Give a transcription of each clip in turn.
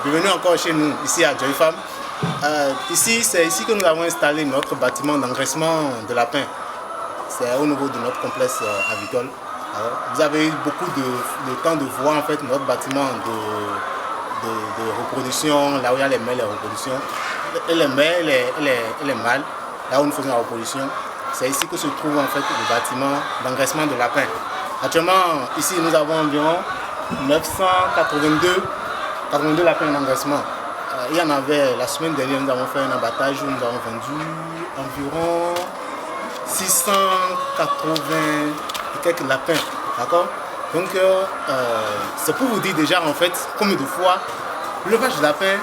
Bienvenue encore chez nous, ici à Joy Farm. C'est ici que nous avons installé notre bâtiment d'engraissement de lapins. C'est au niveau de notre complexe avicole. Alors, vous avez eu beaucoup de temps de voir en fait notre bâtiment de reproduction, là où il y a les mâles et les reproductions. Et les mâles et les mâles, là où nous faisons la reproduction. C'est ici que se trouve en fait le bâtiment d'engraissement de lapins. Actuellement, ici nous avons environ 982 lapins d'engraissement. Il y en avait la semaine dernière, nous avons fait un abattage où nous avons vendu environ 680 et quelques lapins. D'accord? Donc, c'est pour vous dire déjà en fait combien de fois l'élevage de lapins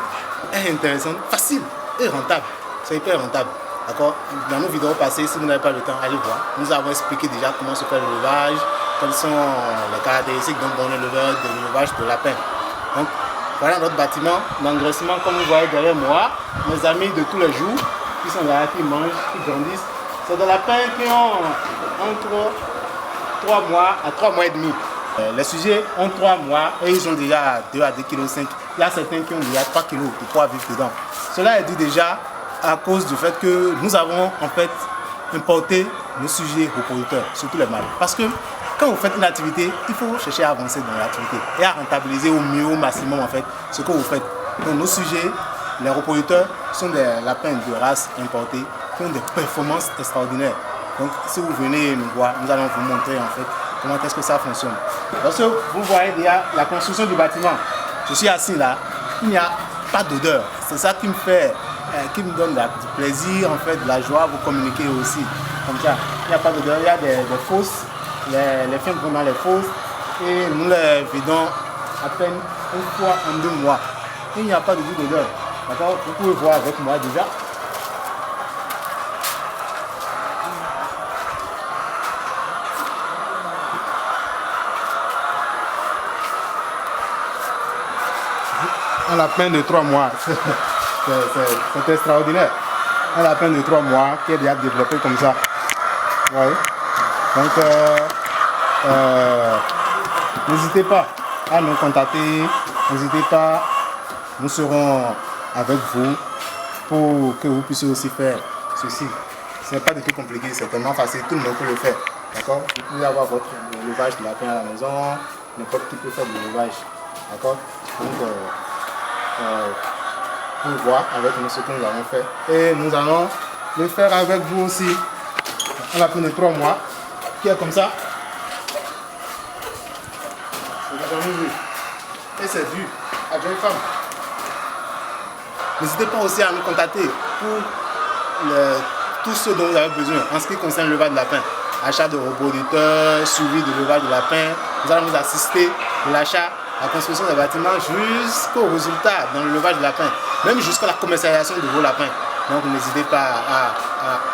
est intéressant, facile et rentable. C'est hyper rentable. D'accord? Dans nos vidéos passées, si vous n'avez pas le temps, allez voir. Nous avons expliqué déjà comment se fait l'élevage, quelles sont les caractéristiques d'un bon éleveur de l'élevage de lapins. Donc, voilà notre bâtiment d'engraissement, comme vous voyez derrière moi. Mes amis de tous les jours, qui sont là, qui mangent, qui grandissent. C'est des lapins qui ont entre 3 mois à 3 mois et demi. Les sujets ont 3 mois et ils ont déjà 2 à 2,5 kg. Il y a certains qui ont déjà 3 kg de poids vivre dedans. Cela est dû déjà à cause du fait que nous avons en fait importé nos sujets reproducteurs, surtout les mâles. Parce que quand vous faites une activité, il faut chercher à avancer dans l'activité et à rentabiliser au mieux, au maximum en fait, ce que vous faites. Donc nos sujets, les reproducteurs, sont des lapins de race importée qui ont des performances extraordinaires. Donc si vous venez nous voir, nous allons vous montrer en fait comment est-ce que ça fonctionne. Lorsque vous voyez déjà la construction du bâtiment, je suis assis là, il n'y a pas d'odeur. C'est ça qui me fait, qui me donne du plaisir, en fait, de la joie à vous communiquer aussi. Comme ça, il n'y a pas d'odeur, il y a des fosses, les chiens vont dans les fosses et nous les vidons à peine une fois en 2 mois. Il n'y a pas de goût d'odeur. D'accord? Vous pouvez voir avec moi déjà. Un lapin de 3 mois, c'est extraordinaire. Un lapin de 3 mois qui est déjà développé comme ça. Ouais. Donc, n'hésitez pas à nous contacter, n'hésitez pas, nous serons avec vous pour que vous puissiez aussi faire ceci. Ce n'est pas du tout compliqué, c'est tellement facile, tout le monde peut le faire. D'accord? Vous pouvez avoir votre élevage de lapin à la maison, n'importe qui peut faire de l'élevage. D'accord? Donc, pour voir avec nous ce que nous avons fait. Et nous allons le faire avec vous aussi. Un lapin de 3 mois qui est comme ça. Vous avez jamais vu. Et c'est vu à Joy Farm. N'hésitez pas aussi à nous contacter pour tout ce dont vous avez besoin en ce qui concerne l'élevage de lapin. Achat de reproducteurs, suivi de l'élevage de lapin. Nous allons vous assister de l'achat, la construction des bâtiments jusqu'au résultat dans l'élevage de lapins, même jusqu'à la commercialisation de vos lapins. Donc n'hésitez pas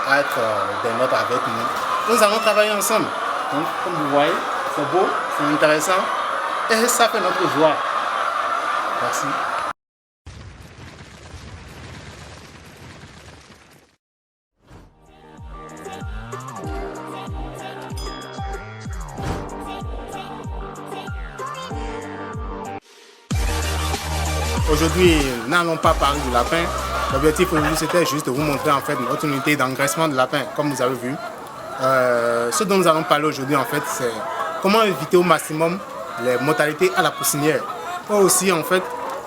à être des nôtres avec nous. Nous allons travailler ensemble. Donc comme vous voyez, c'est beau, c'est intéressant et ça fait notre joie. Merci. Aujourd'hui, nous n'allons pas parler du lapin. L'objectif aujourd'hui, c'était juste de vous montrer en fait notre unité d'engraissement de lapin, comme vous avez vu. Ce dont nous allons parler aujourd'hui, en fait, c'est comment éviter au maximum les mortalités à la poussinière. Ou aussi, en fait,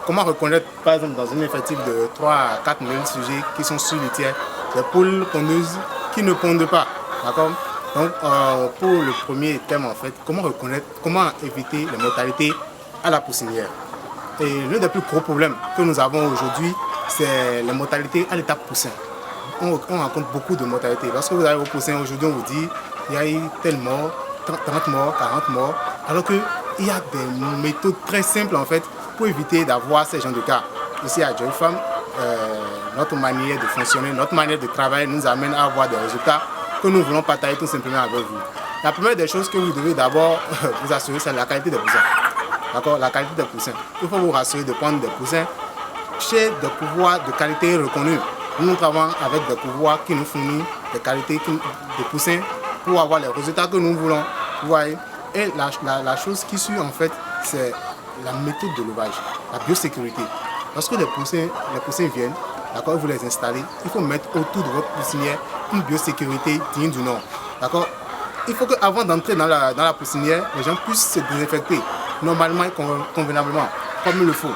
comment reconnaître, par exemple, dans un effectif de 3 à 4 000 sujets qui sont sur litière, des poules pondeuses qui ne pondent pas. D'accord? Donc, pour le premier thème, en fait, comment éviter les mortalités à la poussinière. Et l'un des plus gros problèmes que nous avons aujourd'hui, c'est les mortalités à l'étape poussin. On rencontre beaucoup de mortalités. Lorsque vous arrivez au poussin, aujourd'hui, on vous dit il y a eu tel mort, 30 morts, 40 morts, alors qu'il y a des méthodes très simples en fait pour éviter d'avoir ces genres de cas. Ici à Joy Farm, notre manière de fonctionner, notre manière de travailler nous amène à avoir des résultats que nous voulons partager tout simplement avec vous. La première des choses que vous devez d'abord vous assurer, c'est la qualité des poussins. D'accord, la qualité des poussins. Il faut vous rassurer de prendre des poussins chez des pouvoirs de qualité reconnus. Nous travaillons avec des pouvoirs qui nous fournissent des qualités de poussins pour avoir les résultats que nous voulons. Vous voyez. Et la chose qui suit en fait, c'est la méthode de l'élevage, la biosécurité. lorsque les poussins viennent, d'accord, vous les installez, il faut mettre autour de votre poussinière une biosécurité digne du nom. D'accord. Il faut qu'avant d'entrer dans la poussinière, les gens puissent se désinfecter normalement et convenablement, comme il le faut.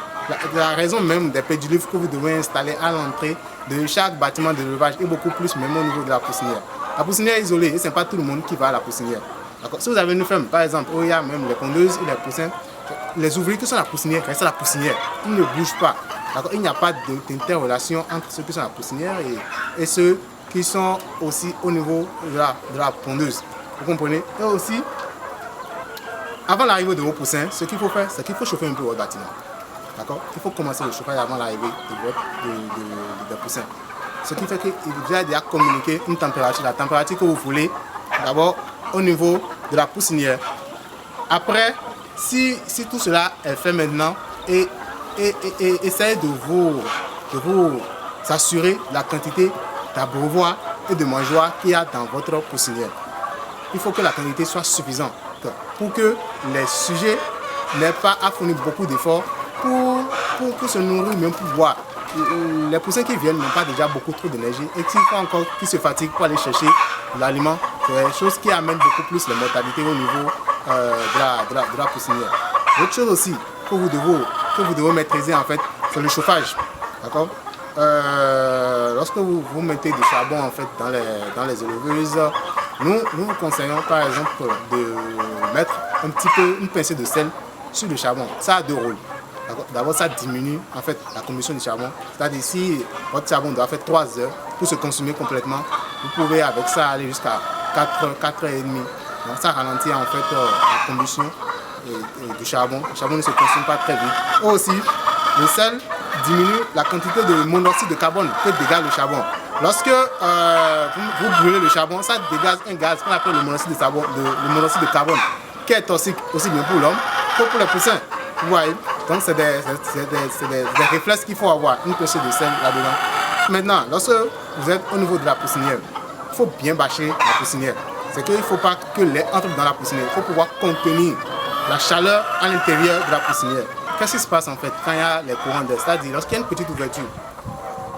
La raison même des pédiluves que vous devez installer à l'entrée de chaque bâtiment de l'élevage est beaucoup plus même au niveau de la poussinière. La poussinière est isolée et ce n'est pas tout le monde qui va à la poussinière. Si vous avez une ferme, par exemple, où il y a même les pondeuses et les poussins, les ouvriers qui sont à la poussinière restent à la poussinière. Ils ne bougent pas. Il n'y a pas d'interrelation entre ceux qui sont à la poussinière et ceux qui sont aussi au niveau de la pondeuse. Vous comprenez? Et aussi, avant l'arrivée de vos poussins, ce qu'il faut faire, c'est qu'il faut chauffer un peu votre bâtiment. D'accord? Il faut commencer le chauffage avant l'arrivée des poussins. Ce qui fait qu'il vous a déjà communiqué une température, la température que vous voulez, d'abord au niveau de la poussinière. Après, si tout cela est fait maintenant, et essayez de vous assurer la quantité d'abreuvoir et de mangeoire qu'il y a dans votre poussinière. Il faut que la quantité soit suffisante pour que les sujets n'aient pas à fournir beaucoup d'efforts pour se nourrir, même pour boire. Les poussins qui viennent n'ont pas déjà beaucoup trop d'énergie et s'il faut encore qu'ils se fatiguent pour aller chercher l'aliment, c'est des choses qui amènent beaucoup plus la mortalité au niveau de la poussinière. Autre chose aussi que vous devez maîtriser en fait, c'est le chauffage. D'accord? Lorsque vous mettez du charbon en fait dans les éleveuses, nous vous conseillons par exemple de mettre un petit peu une pincée de sel sur le charbon. Ça a deux rôles. D'abord, ça diminue en fait la combustion du charbon. C'est-à-dire si votre charbon doit faire 3 heures pour se consumer complètement, vous pouvez avec ça aller jusqu'à 4 heures et demie. Donc ça ralentit en fait la combustion du charbon. Le charbon ne se consomme pas très vite. Et aussi, le sel diminue la quantité de monoxyde de carbone que dégage le charbon. Lorsque vous brûlez le charbon, ça dégage un gaz qu'on appelle le monoxyde de carbone, qui est toxique aussi bien pour l'homme que pour les poussins. Vous voyez? Donc c'est des réflexes qu'il faut avoir, une pincée de sel là-dedans. Maintenant, lorsque vous êtes au niveau de la poussinière, il faut bien bâcher la poussinière. C'est qu'il ne faut pas que l'air entre dans la poussinière. Il faut pouvoir contenir la chaleur à l'intérieur de la poussinière. Qu'est-ce qui se passe en fait quand il y a les courants d'air? C'est-à-dire lorsqu'il y a une petite ouverture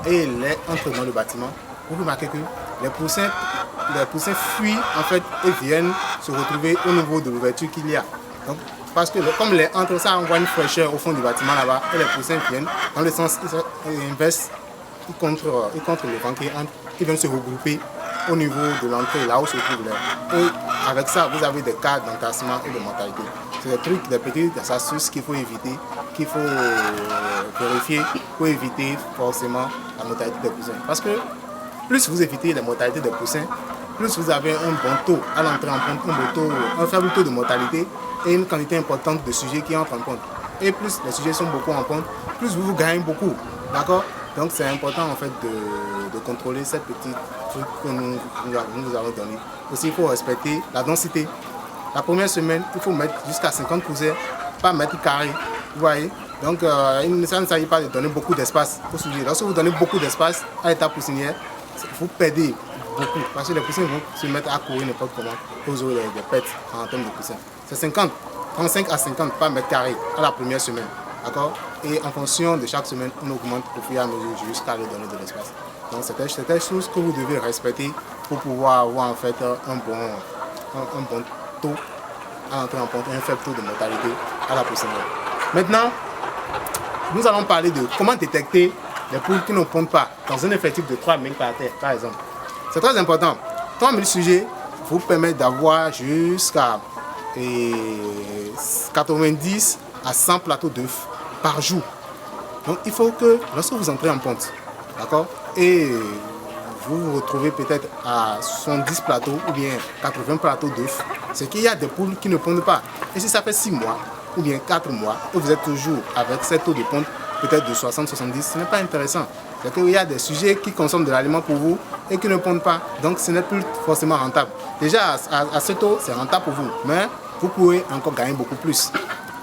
et l'air entre dans le bâtiment, vous remarquez que les poussins fuient en fait et viennent se retrouver au niveau de l'ouverture qu'il y a. Donc, parce que comme l'air entre, ça envoie une fraîcheur au fond du bâtiment là-bas et les poussins viennent dans le sens inverse contre le vent qui entre, qui viennent se regrouper au niveau de l'entrée, là où se trouve l'air. Et avec ça, vous avez des cas d'entassement et de mortalité. C'est des trucs, des petites astuces qu'il faut éviter, qu'il faut vérifier pour éviter forcément la mortalité des poussins. Parce que plus vous évitez la mortalité des poussins, plus vous avez un bon taux à l'entrée en compte, un faible taux de mortalité et une quantité importante de sujets qui entrent en compte. Et plus les sujets sont beaucoup en compte, plus vous gagnez beaucoup. D'accord? Donc c'est important en fait de contrôler cette petite truc que nous avons donné. Aussi, il faut respecter la densité. La première semaine, il faut mettre jusqu'à 50 poussins par mètre carré. Vous voyez? Donc ça ne s'agit pas de donner beaucoup d'espace au sujet. Lorsque vous donnez beaucoup d'espace à l'état poussinière, vous perdez beaucoup. Parce que les poussins vont se mettre à courir n'importe comment. Vous aurez des pertes en termes de poussins. C'est 35 à 50 par mètre carré à la première semaine. D'accord? Et en fonction de chaque semaine, on augmente au fur et à mesure jusqu'à leur donner de l'espace. Donc c'est des choses que vous devez respecter pour pouvoir avoir en fait un bon taux à l'entrée en compte, un faible taux de mortalité à la poussinière. Maintenant, nous allons parler de comment détecter les poules qui ne pondent pas dans un effectif de 3 000 par terre, par exemple. C'est très important. 3 000 sujets vous permettent d'avoir jusqu'à 90 à 100 plateaux d'œufs par jour. Donc il faut que lorsque vous entrez en ponte, d'accord, et vous vous retrouvez peut-être à 70 plateaux ou bien 80 plateaux d'œufs, c'est qu'il y a des poules qui ne pondent pas. Et si ça fait 6 mois ou bien 4 mois et vous êtes toujours avec cette taux de ponte peut-être de 60-70, ce n'est pas intéressant. C'est qu'il y a des sujets qui consomment de l'aliment pour vous et qui ne pondent pas. Donc ce n'est plus forcément rentable. Déjà à ce taux, c'est rentable pour vous, mais vous pouvez encore gagner beaucoup plus.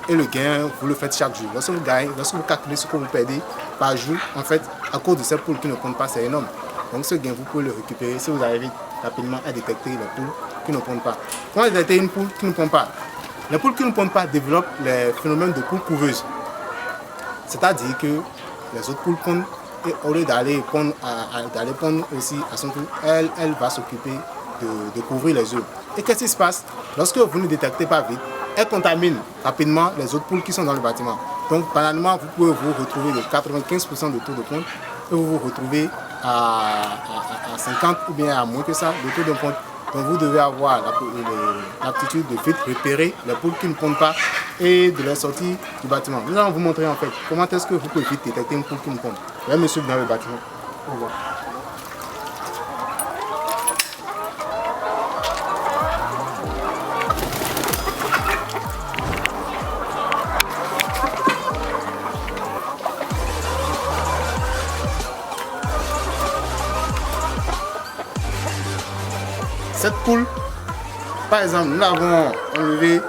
Et le gain, vous le faites chaque jour. Lorsque vous gagnez, lorsque vous calculez ce que vous perdez par jour, en fait, à cause de ces poules qui ne pondent pas, c'est énorme. Donc ce gain, vous pouvez le récupérer si vous arrivez rapidement à détecter les poules qui ne pondent pas. Comment détecter une poule qui ne pond pas? Les poules qui ne pondent pas développent les phénomènes de poules couveuses. C'est-à-dire que les autres poules pondent. Et au lieu d'aller pondre, d'aller pondre aussi à son tour, elle va s'occuper de couvrir les œufs. Et qu'est-ce qui se passe? Lorsque vous ne détectez pas vite, elle contamine rapidement les autres poules qui sont dans le bâtiment. Donc, banalement, vous pouvez vous retrouver de 95% de taux de ponte et vous vous retrouvez à 50 ou bien à moins que ça de taux de ponte. Donc, vous devez avoir l'aptitude de vite repérer les poules qui ne pondent pas et de les sortir du bâtiment. Nous allons vous montrer en fait comment est-ce que vous pouvez vite détecter une poule qui ne pond. Vous allez me suivre dans le bâtiment. Au revoir. Cette poule, par exemple, nous l'avons enlevée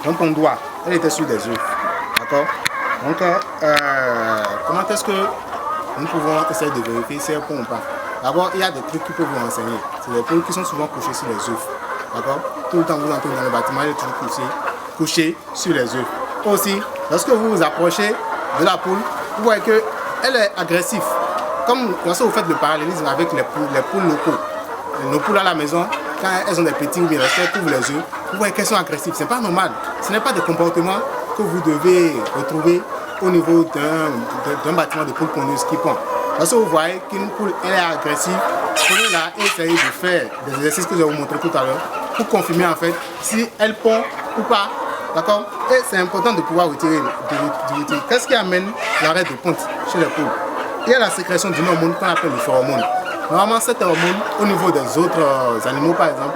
dans ton doigt. Elle était sur des œufs. D'accord? Donc, comment est-ce que nous pouvons essayer de vérifier si elle pond ou pas? D'abord, il y a des trucs qui peuvent vous renseigner. C'est des poules qui sont souvent couchées sur les œufs. D'accord? Tout le temps que vous entrez dans le bâtiment, elle est toujours couchée sur les œufs. Aussi, lorsque vous vous approchez de la poule, vous voyez qu'elle est agressive. Comme lorsque vous faites le parallélisme avec les poules locaux, nos poules à la maison, quand elles ont des petits ou bien elles couvrent les œufs, vous voyez qu'elles sont agressives. Ce n'est pas normal. Ce n'est pas des comportements que vous devez retrouver au niveau d'un bâtiment de poules pondeuses qui pond. Lorsque vous voyez qu'une poule elle est agressive, prenez-la et essayez de faire des exercices que je vais vous montrer tout à l'heure pour confirmer en fait si elle pond ou pas. D'accord? Et c'est important de pouvoir retirer. Qu'est-ce qui amène l'arrêt de ponte chez les poules? Il y a la sécrétion d'une hormone qu'on appelle le phéromone. Normalement, cette hormone, au niveau des autres animaux par exemple,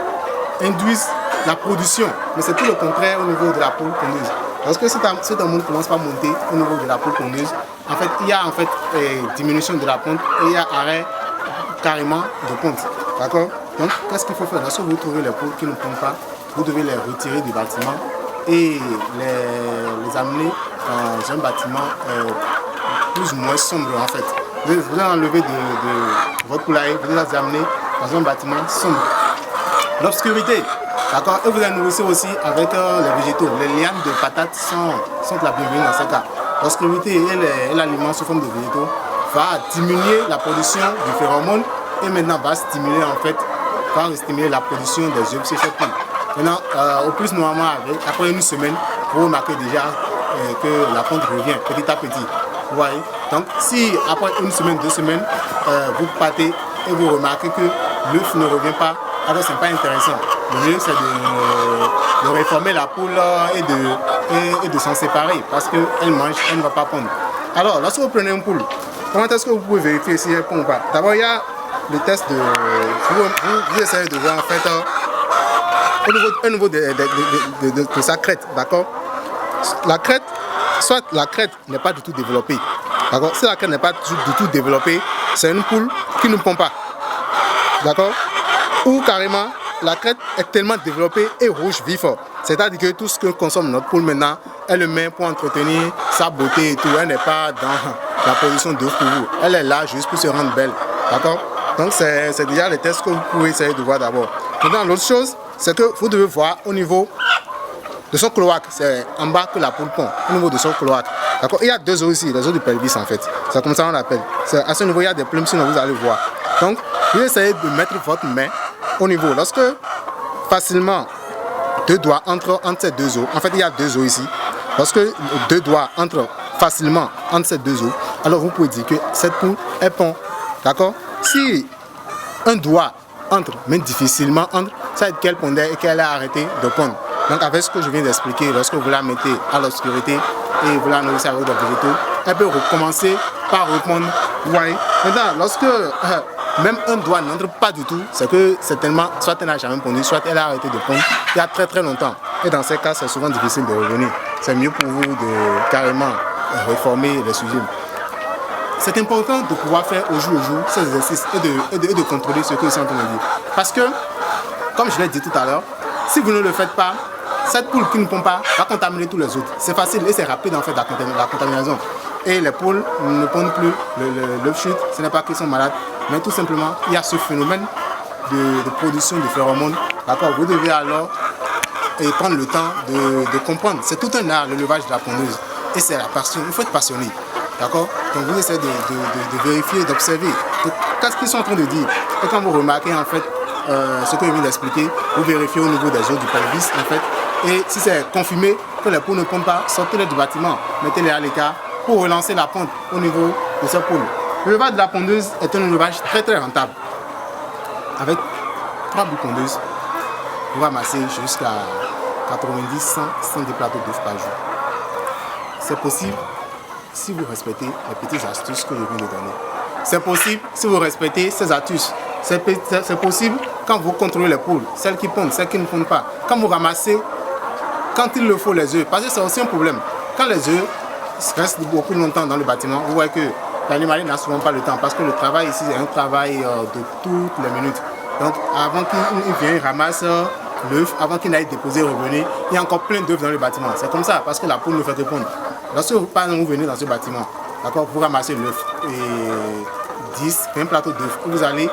induisent la production. Mais c'est tout le contraire au niveau de la poule pondeuse. Lorsque cette hormone commence par monter au niveau de la poule pondeuse, en fait, il y a diminution de la ponte et il y a arrêt carrément de ponte. D'accord? Donc, qu'est-ce qu'il faut faire? Lorsque vous trouvez les poules qui ne pondent pas, vous devez les retirer du bâtiment et les amener dans un bâtiment plus ou moins sombre en fait. Vous allez enlever de votre poulailler, vous allez les amener dans un bâtiment sombre. L'obscurité, d'accord? Et vous les nourrissez aussi avec les végétaux. Les lianes de patates sont la bienvenue dans ce cas. L'obscurité et l'aliment sous forme de végétaux va diminuer la production du phéromone et maintenant va stimuler la production des œufs chez cette poule. Maintenant, au plus normalement, après une semaine, vous remarquez déjà que la ponte revient petit à petit. Vous voyez? Donc, si après une semaine, 2 semaines, vous partez et vous remarquez que l'œuf ne revient pas, alors ce n'est pas intéressant. Le mieux, c'est de réformer la poule et de s'en séparer parce qu'elle mange, elle ne va pas pondre. Alors, lorsque vous prenez une poule, comment est-ce que vous pouvez vérifier si elle pond ou pas? D'abord, il y a le test de... Vous essayez de voir en fait au niveau de sa crête, d'accord? La crête, soit la crête n'est pas du tout développée. D'accord? Si la crête n'est pas du tout développée, c'est une poule qui ne pond pas. D'accord? Ou carrément, la crête est tellement développée et rouge vif. C'est-à-dire que tout ce que consomme notre poule maintenant, elle le met pour entretenir sa beauté et tout. Elle n'est pas dans la position d'œuf pour vous. Elle est là juste pour se rendre belle. D'accord? Donc c'est déjà les tests que vous pouvez essayer de voir d'abord. Maintenant, l'autre chose, c'est que vous devez voir au niveau de son cloaque. C'est en bas que la poule pond, au niveau de son cloaque. D'accord? Il y a 2 os ici, les os du pelvis en fait. C'est comme ça qu'on l'appelle. À ce niveau, il y a des plumes, sinon vous allez voir. Donc, vous essayez de mettre votre main au niveau. Lorsque facilement 2 doigts entre ces 2 os, en fait il y a 2 os ici. Lorsque 2 doigts entrent facilement entre ces 2 os, alors vous pouvez dire que cette poule est pond. D'accord? Si un doigt entre, mais difficilement entre, ça veut dire qu'elle pondait et qu'elle a arrêté de pondre. Donc avec ce que je viens d'expliquer, lorsque vous la mettez à l'obscurité et vous la nourrissez avec des végétaux, elle peut recommencer par répondre. Ouais. Maintenant, lorsque même un doigt n'entre pas du tout, c'est que certainement, soit elle n'a jamais pondu, soit elle a arrêté de pondre il y a très longtemps. Et dans ces cas, c'est souvent difficile de revenir. C'est mieux pour vous de carrément réformer les sujets. C'est important de pouvoir faire au jour le jour ces exercices et de contrôler ce que je suis en train de dire. Parce que, comme je l'ai dit tout à l'heure, si vous ne le faites pas, cette poule qui ne pond pas va contaminer tous les autres. C'est facile et c'est rapide en fait la contamination. Et les poules ne pondent plus, l'œuf chute, ce n'est pas qu'ils sont malades, mais tout simplement il y a ce phénomène de production de phéromones. D'accord, vous devez alors et prendre le temps de comprendre. C'est tout un art, le levage de la pondeuse. Et c'est la passion, il faut être passionné. D'accord? Donc vous essayez de vérifier, d'observer qu'est-ce qu'ils sont en train de dire. Et quand vous remarquez en fait ce que je viens d'expliquer, vous vérifiez au niveau des os du pelvis en fait. Et si c'est confirmé que les poules ne pompent pas, sortez-les du bâtiment, mettez-les à l'écart pour relancer la ponte au niveau de ces poules. Le levage de la pondeuse est un élevage très très rentable. Avec 3 boules pondeuses, vous ramassez jusqu'à 90, 100 des plateaux d'œufs par jour. C'est possible si vous respectez les petites astuces que je viens de donner. C'est possible si vous respectez ces astuces. C'est possible quand vous contrôlez les poules, celles qui pondent, celles qui ne pondent pas. Quand vous ramassez, quand il le faut, les œufs. Parce que c'est aussi un problème. Quand les œufs restent beaucoup longtemps dans le bâtiment, vous voyez que l'animal n'a souvent pas le temps. Parce que le travail ici, c'est un travail de toutes les minutes. Donc avant qu'il vienne, il ramasse l'œuf, avant qu'il n'aille déposer et revenir, il y a encore plein d'œufs dans le bâtiment. C'est comme ça, parce que la poule ne fait que pondre. Lorsque vous venez dans ce bâtiment, d'accord, vous ramassez l'œuf et 10, 20 plateaux d'œufs. Vous allez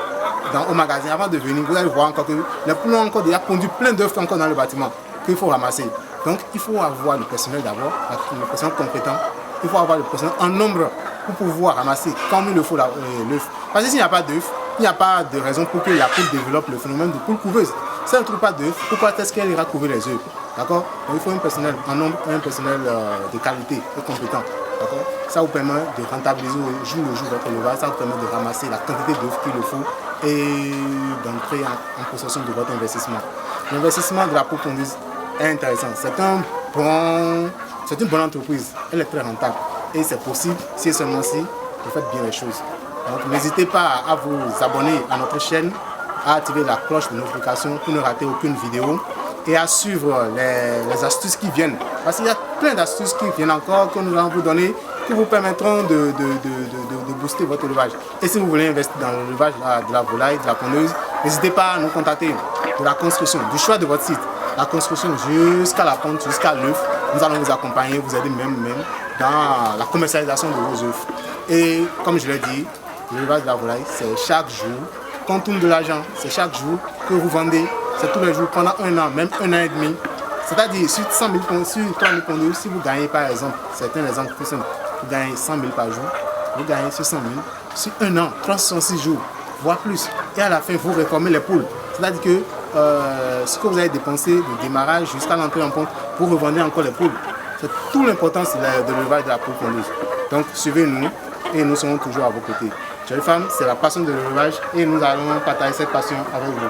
au magasin, avant de venir, vous allez voir encore que les poules ont encore déjà pondu plein d'œufs encore dans le bâtiment qu'il faut ramasser. Donc il faut avoir le personnel d'abord, le personnel compétent. Il faut avoir le personnel en nombre pour pouvoir ramasser comme il le faut l'œuf. Parce que s'il n'y a pas d'œuf, il n'y a pas de raison pour que la poule développe le phénomène de poule couveuse. Si elle ne trouve pas d'œufs, pourquoi est-ce qu'elle ira couver les œufs? D'accord? Donc il faut un personnel en nombre, un personnel de qualité et compétent. D'accord? Ça vous permet de rentabiliser jour le jour votre élevage, ça vous permet de ramasser la quantité d'œufs qu'il le faut et d'entrer en possession de votre investissement. L'investissement de la poule pondeuse est intéressant. C'est une bonne entreprise. Elle est très rentable. Et c'est possible si et seulement si vous faites bien les choses. Donc n'hésitez pas à vous abonner à notre chaîne, à activer la cloche de notification pour ne rater aucune vidéo et à suivre les astuces qui viennent. Parce qu'il y a plein d'astuces qui viennent encore que nous allons vous donner qui vous permettront de booster votre élevage. Et si vous voulez investir dans l'élevage de la volaille, de la pondeuse, n'hésitez pas à nous contacter de la construction, du choix de votre site, la construction jusqu'à la ponte, jusqu'à l'œuf. Nous allons vous accompagner, vous aider même dans la commercialisation de vos œufs. Et comme je l'ai dit, l'élevage de la volaille, c'est chaque jour qu'on tourne de l'argent, c'est chaque jour que vous vendez, c'est tous les jours pendant un an, même un an et demi. C'est-à-dire sur 100 000 pondeuses, sur 3 000 pondeuses, si vous gagnez par exemple, c'est un exemple plus simple, vous gagnez 100 000 par jour, vous gagnez sur 100 000, sur un an, 366 jours, voire plus. Et à la fin, vous réformez les poules. C'est-à-dire que ce que vous avez dépensé du démarrage jusqu'à l'entrée en ponte, vous revendez encore les poules. C'est toute l'importance de l'élevage de la poule pondeuse. Donc suivez-nous et nous serons toujours à vos côtés. Jeunes femmes, c'est la passion de l'élevage et nous allons partager cette passion avec vous.